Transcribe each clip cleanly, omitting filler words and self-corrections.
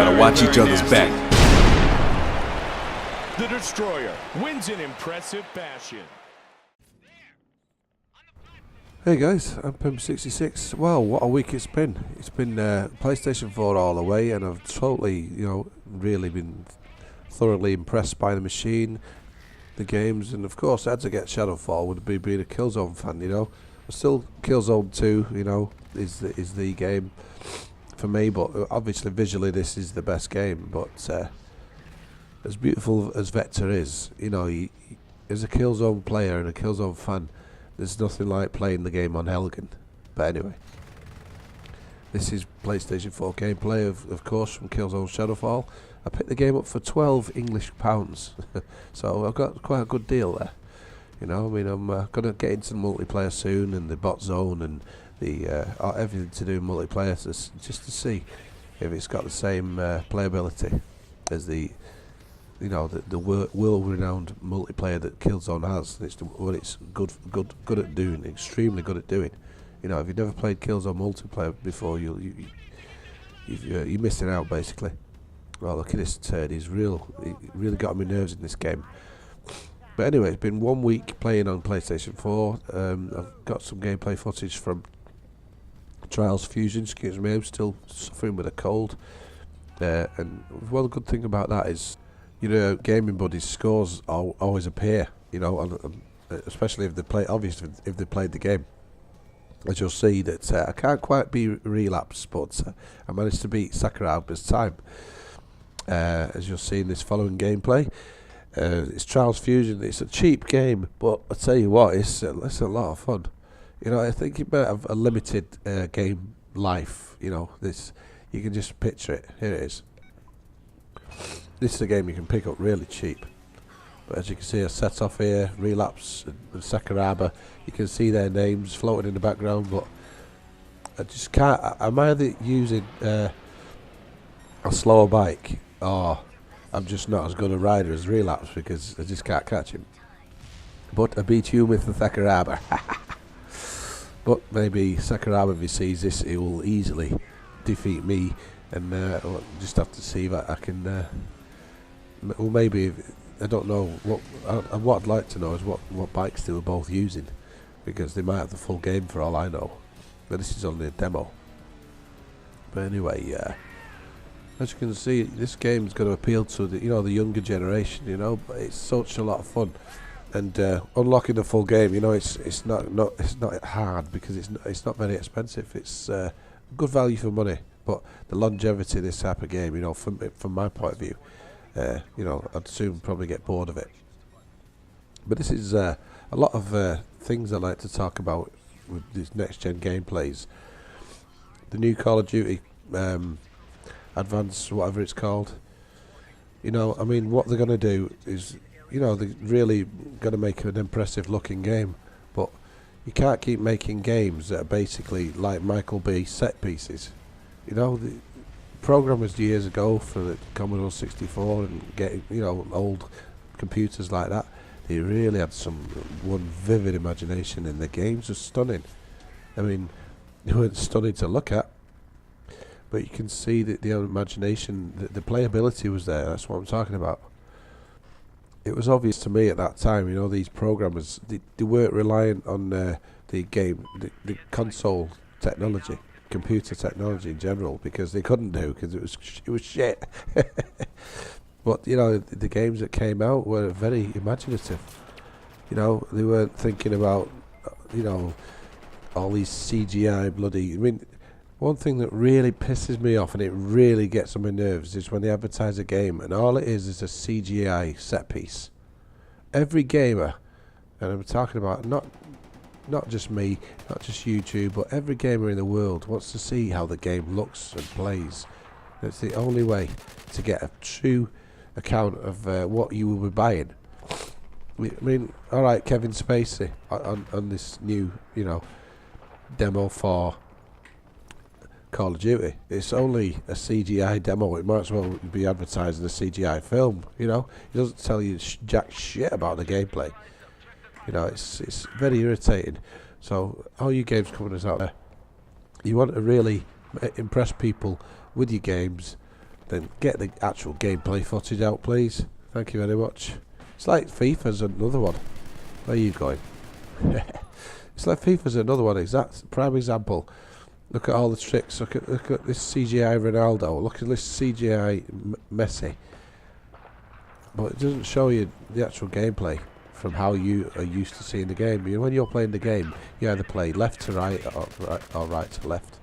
gotta watch each other's back. The Destroyer wins in impressive fashion. Hey guys, I'm PEMBY'S. Well, what a week it's been. It's been PlayStation 4 all the way, and I've totally, really been thoroughly impressed by the machine, the games, and of course I had to get Shadowfall with being a Killzone fan, Still Killzone 2, is the game for me, but obviously visually this is the best game, but as beautiful as Vector is, as a Killzone player and a Killzone fan, there's nothing like playing the game on Helgen. But anyway, this is PlayStation 4 gameplay, of course, from Killzone Shadowfall. I picked the game up for £12 English, so I've got quite a good deal there. I'm going to get into the multiplayer soon, and the bot zone, and the everything to do with multiplayer, just to see if it's got the same playability as the world-renowned multiplayer that Killzone has. It's what it's good at doing, extremely good at doing. If you've never played Killzone multiplayer before, you're missing out basically. Well, look at this turd. He really got on my nerves in this game. But anyway, it's been 1 week playing on PlayStation 4. I've got some gameplay footage from Trials Fusion. Excuse me, I'm still suffering with a cold. And one good thing about that is, Gaming Buddies scores always appear, especially if they play. Obviously, if they played the game, as you'll see that I can't quite be relapsed, but I managed to beat Sakuraba's time. As you'll see in this following gameplay, it's Trials Fusion. It's a cheap game, but I tell you what, it's a lot of fun. I think it might have a limited game life. This you can just picture it. Here it is. This is a game you can pick up really cheap. But as you can see, I set off here, Relapse and Sakuraba. You can see their names floating in the background, but I just can't. I'm either using a slower bike, or I'm just not as good a rider as Relapse, because I just can't catch him. But I beat you with the Sakuraba. But maybe Sakuraba, if he sees this, he will easily defeat me, and we'll just have to see if I can. Well, maybe, I don't know. What I'd like to know is what bikes they were both using, because they might have the full game for all I know. But this is only a demo. But anyway, as you can see, this game is going to appeal to the the younger generation. But it's such a lot of fun, and unlocking the full game, it's not hard, because it's not very expensive. It's good value for money. But the longevity of this type of game, from my point of view, I'd soon probably get bored of it. But this is a lot of things I like to talk about with these next-gen gameplays. The new Call of Duty Advance, whatever it's called. What they're going to do is, they're really going to make an impressive-looking game. But you can't keep making games that are basically like Michael Bay set pieces. The programmers years ago for the Commodore 64 and getting old computers like that, they really had one vivid imagination, and the games were stunning. They weren't stunning to look at, but you can see that the imagination, the playability was there. That's what I'm talking about. It was obvious to me at that time, these programmers, they weren't reliant on the console technology, computer technology in general, because they couldn't do, because it was shit. But the games that came out were very imaginative. They weren't thinking about all these CGI bloody. One thing that really pisses me off, and it really gets on my nerves, is when they advertise a game and all it is a CGI set piece. Every gamer, and I'm talking about not just me, not just YouTube, but every gamer in the world wants to see how the game looks and plays. It's the only way to get a true account of what you will be buying. Alright, Kevin Spacey on this new, demo for Call of Duty. It's only a CGI demo. It might as well be advertising a CGI film. It doesn't tell you jack shit about the gameplay. It's very irritating. So all you games companies out there, you want to really impress people with your games, then get the actual gameplay footage out, please. Thank you very much. It's like FIFA's another one. Where are you going? It's like FIFA's another one. Exact prime example. Look at all the tricks. Look at this CGI Ronaldo. Look at this CGI Messi. But it doesn't show you the actual gameplay from how you are used to seeing the game. You know, when you're playing the game, you either play left to right or right to left.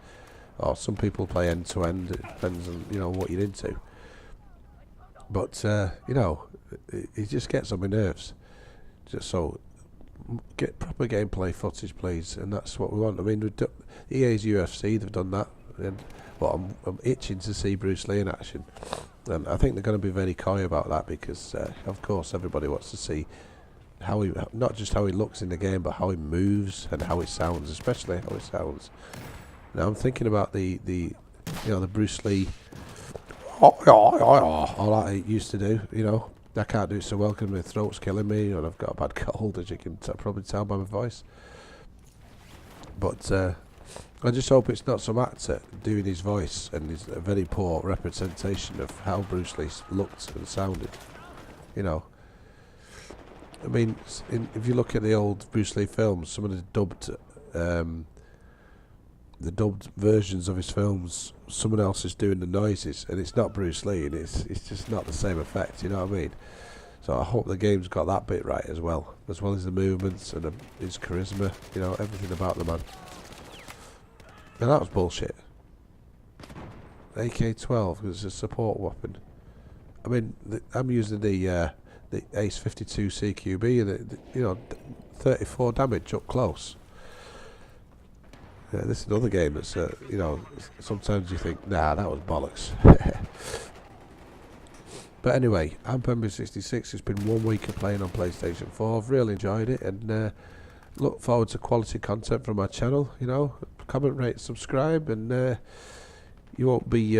Or some people play end to end. It depends on, you know, what you're into. But you know, it just gets on my nerves. Just so get proper gameplay footage, please, and that's what we want. I mean, EA's UFC, they've done that, and well, I'm itching to see Bruce Lee in action, and I think they're going to be very coy about that because, of course, everybody wants to see how he, not just how he looks in the game, but how he moves and how it sounds, especially how it sounds. Now I'm thinking about the you know, the Bruce Lee, all that he used to do, you know. I can't do it so well because my throat's killing me and I've got a bad cold, as you can probably tell by my voice. But I just hope it's not some actor doing his voice and is a very poor representation of how Bruce Lee looked and sounded. You know, I mean, if you look at the old Bruce Lee films, some of the dubbed versions of his films, someone else is doing the noises, and it's not Bruce Lee, and it's just not the same effect. You know what I mean? So I hope the game's got that bit right as well as the movements and his charisma. You know, everything about the man. Now that was bullshit. AK-12 was a support weapon. I mean, I'm using the Ace 52 CQB, and you know, 34 damage up close. Yeah, this is another game that's, you know, sometimes you think, nah, that was bollocks. But anyway, I'm PEMBY'S66. It's been 1 week of playing on PlayStation 4. I've really enjoyed it, and look forward to quality content from my channel. You know, comment, rate, subscribe, and you won't be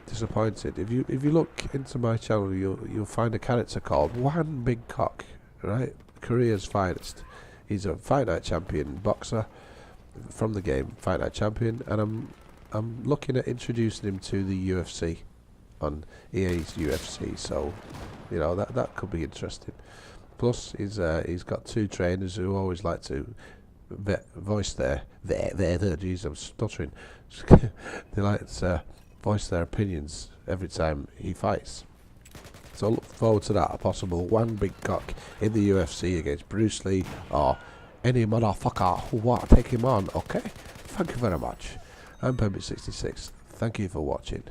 disappointed. If you look into my channel, you'll find a character called One Big Cock, right? Korea's finest. He's a Fight Night champion boxer from the game, Fight Night champion, and I'm looking at introducing him to the UFC on EA's UFC. So, you know, that could be interesting. Plus, he's got two trainers who always like to voice their geez, I'm stuttering. They like to voice their opinions every time he fights. So I look forward to that. A possible One Big Cock in the UFC against Bruce Lee or any motherfucker who want to take him on. Okay, thank you very much. I'm PEMBY'S66. Thank you for watching.